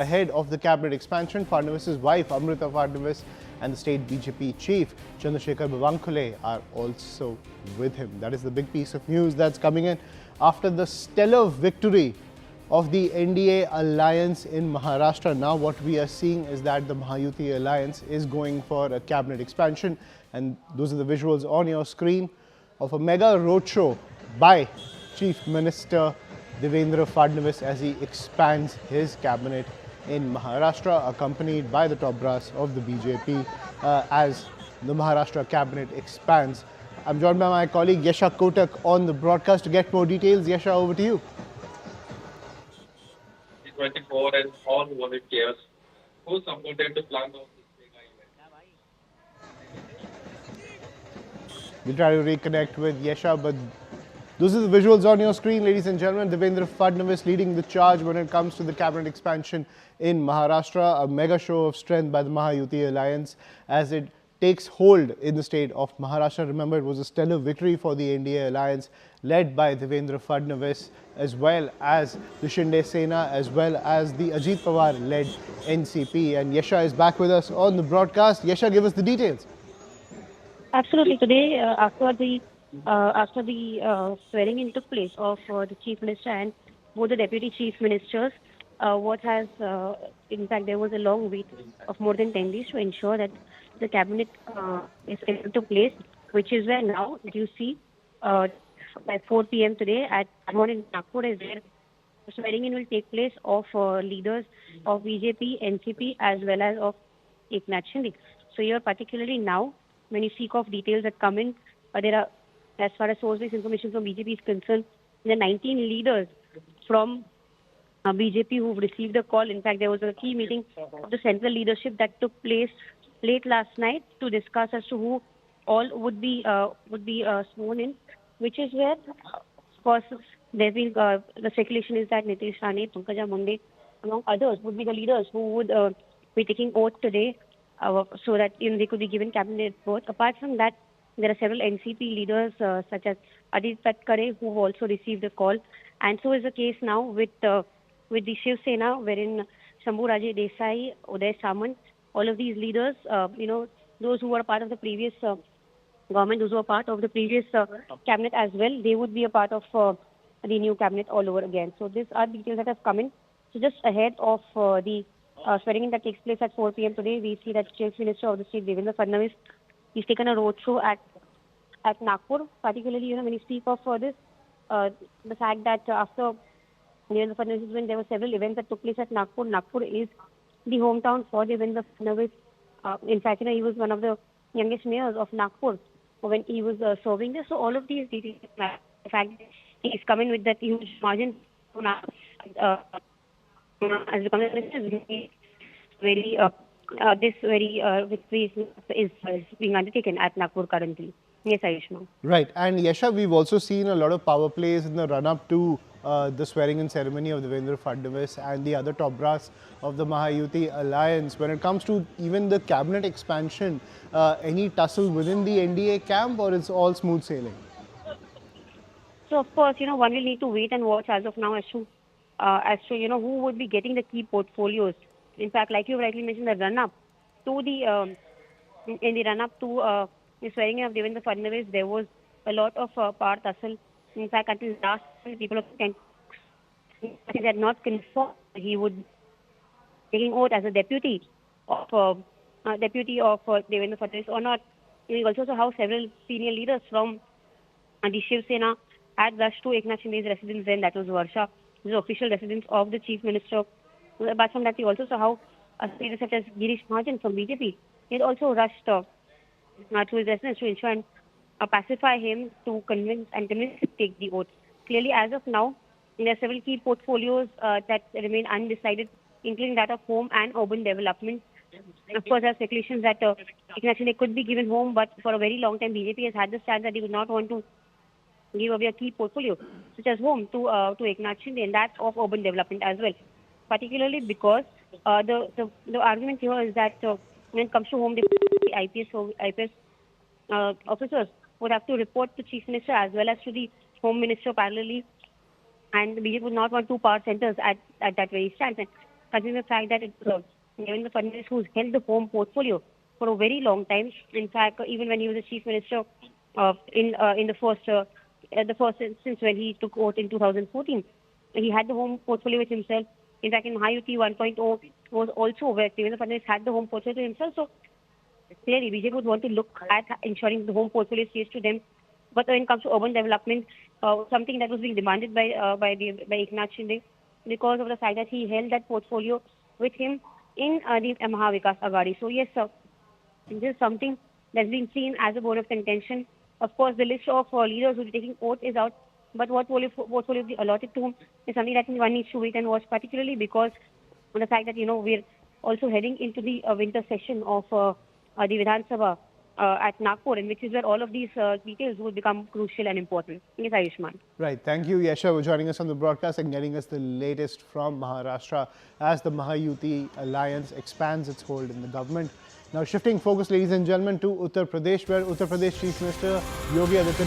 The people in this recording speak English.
Ahead of the cabinet expansion, Fadnavis's wife Amrita Fadnavis and the state BJP chief Chandrasekhar Bavankhule are also with him. That is the big piece of news that's coming in after the stellar victory of the NDA alliance in Maharashtra. Now what we are seeing is that the Mahayuti alliance is going for a cabinet expansion, and those are the visuals on your screen of a mega roadshow by Chief Minister Devendra Fadnavis as he expands his cabinet in Maharashtra, accompanied by the top brass of the BJP as the Maharashtra cabinet expands. I'm joined by my colleague Yasha Kotak on the broadcast to get more details. Yasha, over to you. 24 and all volunteers who supported the plan of this mega event. We'll try to reconnect with Yasha, but those are the visuals on your screen, ladies and gentlemen. Devendra Fadnavis leading the charge when it comes to the cabinet expansion in Maharashtra. A mega show of strength by the Mahayuti alliance as it takes hold in the state of Maharashtra. Remember, it was a stellar victory for the NDA alliance led by Devendra Fadnavis, as well as the Shinde Sena, as well as the Ajit Pawar-led NCP. And Yasha is back with us on the broadcast. Yasha, give us the details. Absolutely. Today, after the swearing in took place of the chief minister and both the deputy chief ministers, in fact, there was a long wait of more than 10 days to ensure that the cabinet is into place, which is where now you see by 4 p.m. today at in Nagpur is where the swearing in will take place of leaders of BJP, NCP, as well as of Eknath Shinde. So here, particularly now, when you seek of details that come in, there are, as far as source-based information from BJP is concerned, there are 19 leaders from BJP who've received a call. In fact, there was a key meeting of the central leadership that took place late last night to discuss as to who all would be sworn in, which is where, of course, there will the speculation is that Nitish Rane, Pankaja Munde, among others, would be the leaders who would be taking oath today, so that they could be given cabinet vote. Apart from that, there are several NCP leaders such as Adit Tatkare who have also received a call, and so is the case now with the Shiv Sena, wherein Shambhu Raje Desai, Uday Samant, all of these leaders, those who were part of the previous government, those who were part of the previous cabinet as well, they would be a part of the new cabinet all over again. So these are details that have come in. So just ahead of the swearing in that takes place at 4 p.m. today, we see that Chief Minister of the state, Devendra Fadnavis, he's taken a roadshow at Nagpur. Particularly, when you speak of this, the fact that after Devendra Fadnavis, when there were several events that took place at Nagpur, Nagpur is the hometown for Devendra Fadnavis. In fact, he was one of the youngest mayors of Nagpur when he was serving there. So all of these details, the fact that he's coming with that huge margin as the communist is very victory is being undertaken at Nagpur currently. Yes, Ayushma. Right. And Yasha, we've also seen a lot of power plays in the run-up to the swearing-in ceremony of Devendra Fadnavis and the other top brass of the Mahayuti alliance. When it comes to even the cabinet expansion, any tussle within the NDA camp, or it's all smooth sailing? So, of course, one will need to wait and watch as of now as to who would be getting the key portfolios. In fact, like you rightly mentioned, the run-up to the swearing in of Devendra Fadnavis, there was a lot of power tussle. In fact, until last people of Kent had not confirmed he would taking oath as a deputy of Devendra Fadnavis or not. We also saw how several senior leaders from the Shiv Sena had rushed to Eknath Shinde's residence then, that was Varsha, the official residence of the chief minister. Apart from that, we also saw how leaders such as Girish Mahajan from BJP, he had also rushed to his residence to ensure and pacify him to convince him to take the oath. Clearly, as of now, there are several key portfolios that remain undecided, including that of home and urban development. Of course, there are speculations that Eknath Shinde could be given home, but for a very long time, BJP has had the stand that they would not want to give away a key portfolio, such as home, to Eknath Shinde, and that of urban development as well. Particularly because the argument here is that when it comes to home, the IPS officers would have to report to Chief Minister as well as to the Home Minister parallelly, and the BJP would not want two power centers at that very stance. And considering the fact that it's Devendra Fadnavis who's held the home portfolio for a very long time. In fact, even when he was the chief minister in the first instance when he took oath in 2014, he had the home portfolio with himself. In fact, in Mahayuti 1.0 was also where Devendra Fadnavis had the home portfolio to himself. So clearly, BJP would want to look at ensuring the home portfolio stays to them. But when it comes to urban development, something that was being demanded by Eknath Shinde, because of the fact that he held that portfolio with him in the Mahavikas Agadi. So yes, sir, this is something that's been seen as a bone of contention. Of course, the list of leaders who will be taking oath is out, but what portfolio will be allotted to whom is something that one needs to wait and watch, particularly because of the fact that, we're also heading into the winter session of the Vidhan Sabha at Nagpur, and which is where all of these details will become crucial and important. Yes, Ayushman. Right. Thank you, Yasha, for joining us on the broadcast and getting us the latest from Maharashtra as the Mahayuti alliance expands its hold in the government. Now, shifting focus, ladies and gentlemen, to Uttar Pradesh, where Uttar Pradesh Chief Minister Yogi Adityanath